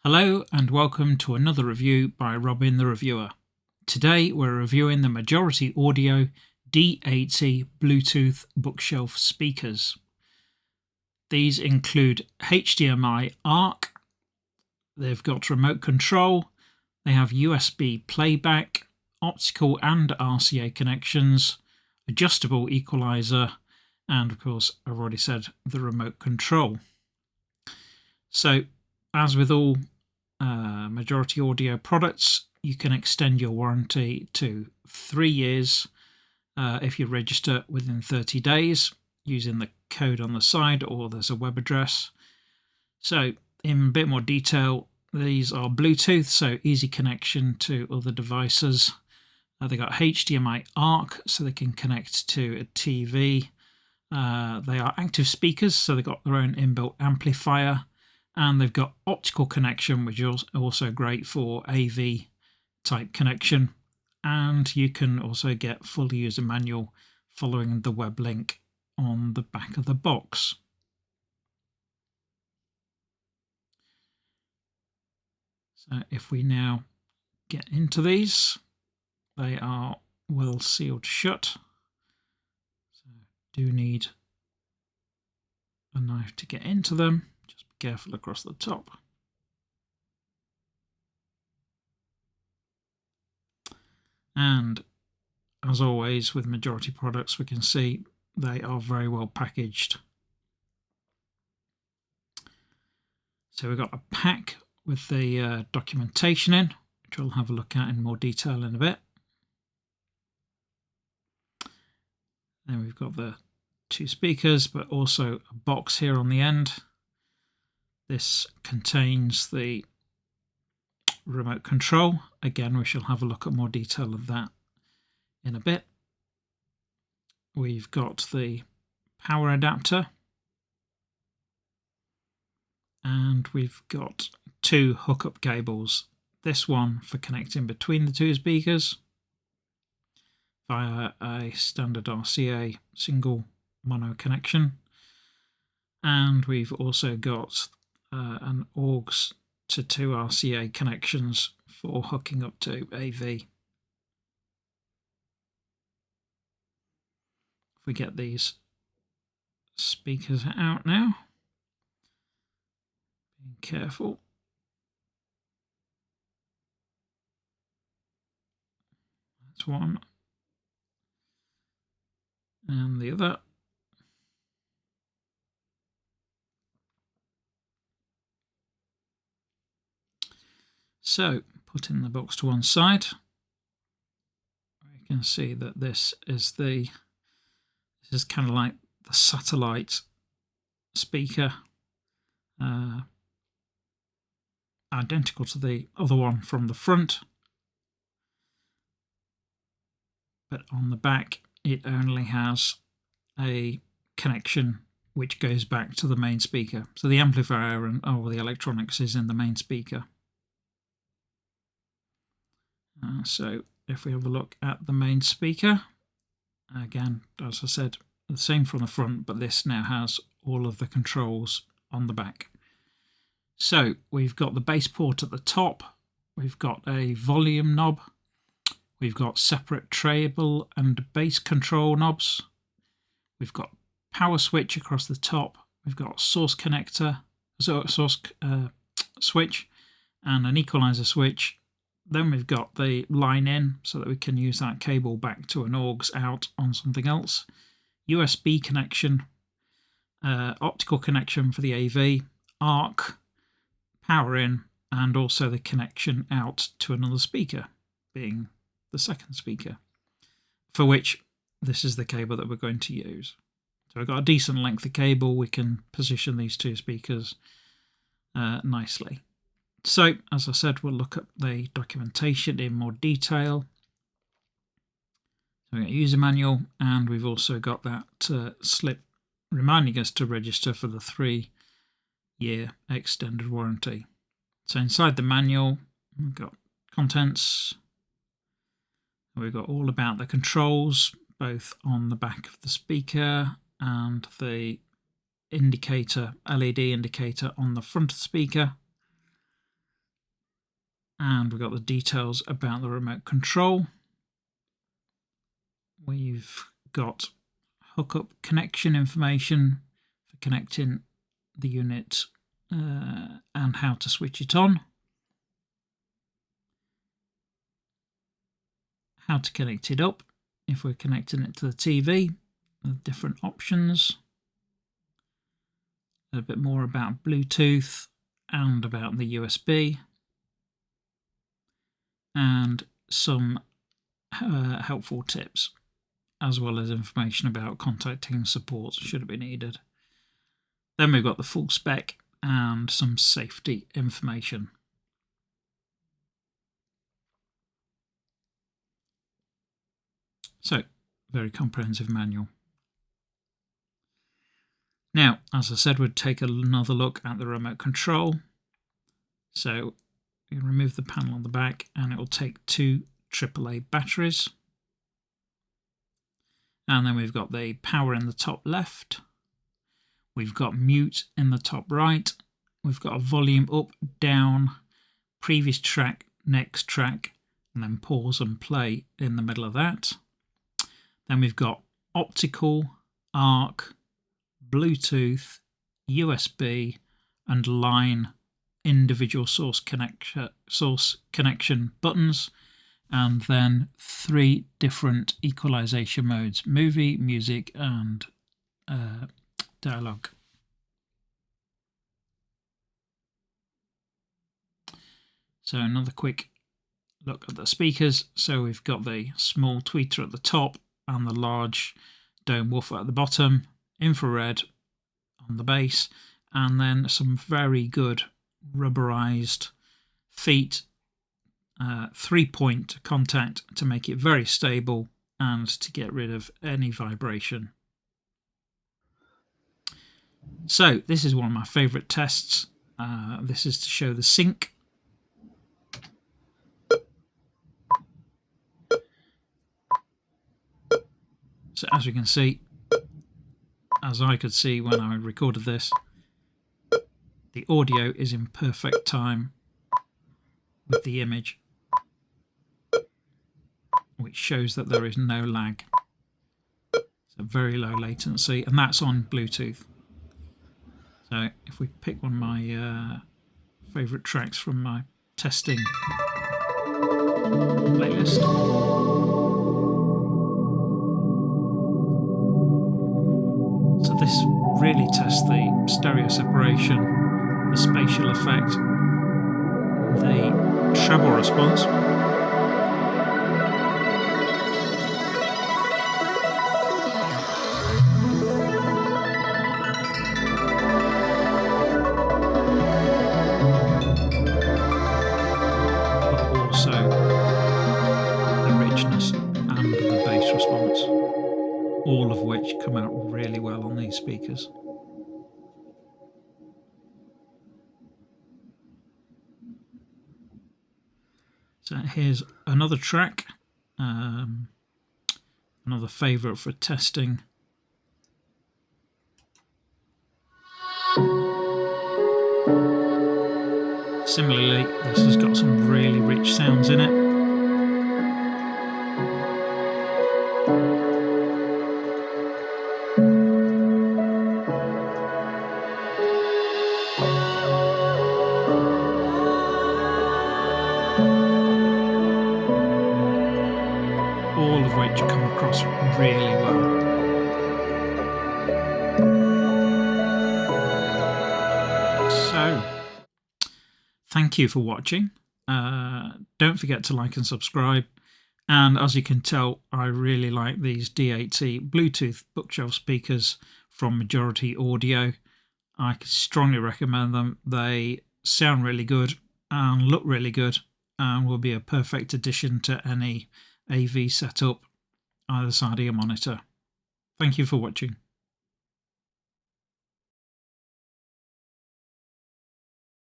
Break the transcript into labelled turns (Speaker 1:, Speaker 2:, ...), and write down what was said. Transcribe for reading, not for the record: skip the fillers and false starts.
Speaker 1: Hello and welcome to another review by Robin the Reviewer. Today we're reviewing the Majority Audio D80 Bluetooth bookshelf speakers. These include HDMI AUX, they've got remote control, they have USB playback, optical and RCA connections, adjustable equaliser, and of course I've already said the remote control. So as with all Majority Audio products, you can extend your warranty to 3 years if you register within 30 days using the code on the side, or there's a web address. So in a bit more detail, these are Bluetooth, so easy connection to other devices. They got HDMI AUX, so they can connect to a TV. They are active speakers, so they've got their own inbuilt amplifier. And they've got optical connection, which is also great for AV type connection. And you can also get full user manual following the web link on the back of the box. So if we now get into these, they are well sealed shut. So do need a knife to get into them. Just be careful across the top. And as always with Majority products, we can see they are very well packaged. So we've got a pack with the documentation in, which we'll have a look at in more detail in a bit. Then we've got the 2 speakers, but also a box here on the end. This contains the remote control. Again, we shall have a look at more detail of that in a bit. We've got the power adapter, and we've got 2 hookup cables. This one for connecting between the 2 speakers via a standard RCA single mono connection, and we've also got an AUX to 2 RCA connections for hooking up to AV. If we get these speakers out now, being careful. That's one. And the other. So, putting the box to one side, we can see that this is kind of like the satellite speaker, identical to the other one from the front, but on the back it only has a connection which goes back to the main speaker. So the amplifier and all the electronics is in the main speaker. So if we have a look at the main speaker, again, as I said, the same from the front, but this now has all of the controls on the back. So we've got the bass port at the top, we've got a volume knob, we've got separate treble and bass control knobs, we've got power switch across the top, we've got source connector, source switch, and an equalizer switch. Then we've got the line in so that we can use that cable back to an AUX out on something else. USB connection, optical connection for the AV, ARC, power in, and also the connection out to another speaker, being the second speaker, for which this is the cable that we're going to use. So I've got a decent length of cable. We can position these 2 speakers nicely. So, as I said, we'll look at the documentation in more detail. So we've got a user manual, and we've also got that slip reminding us to register for the 3-year extended warranty. So inside the manual, we've got contents. We've got all about the controls, both on the back of the speaker and the indicator, LED indicator on the front of the speaker. And we've got the details about the remote control. We've got hookup connection information for connecting the unit and how to switch it on. How to connect it up if we're connecting it to the TV, the different options. A little bit more about Bluetooth and about the USB. And some helpful tips, as well as information about contacting support should it be needed. Then we've got the full spec and some safety information. So, very comprehensive manual. Now, as I said, we'd take another look at the remote control. So, you remove the panel on the back and it will take 2 AAA batteries. And then we've got the power in the top left. We've got mute in the top right. We've got a volume up, down, previous track, next track, and then pause and play in the middle of that. Then we've got optical, AUX, Bluetooth, USB, and line individual source connection buttons, and then 3 different equalization modes: movie, music, and dialogue. So another quick look at the speakers. So we've got the small tweeter at the top and the large dome woofer at the bottom, infrared on the base, and then some very good rubberized feet, 3-point contact to make it very stable and to get rid of any vibration. So this is one of my favorite tests. This is to show the sync. So as you can see, as I could see when I recorded this, the audio is in perfect time with the image, which shows that there is no lag. So very low latency, and that's on Bluetooth. So if we pick one of my favourite tracks from my testing playlist. So this really tests the stereo separation, the spatial effect, the treble response, but also the richness and the bass response, all of which come out really well on these speakers. So here's another track, another favourite for testing. Similarly, this has got some really rich sounds in it. All of which come across really well. So, thank you for watching. Don't forget to like and subscribe. And as you can tell, I really like these D80 Bluetooth bookshelf speakers from Majority Audio. I strongly recommend them. They sound really good and look really good, and will be a perfect addition to any AV setup either side of your monitor. Thank you for watching.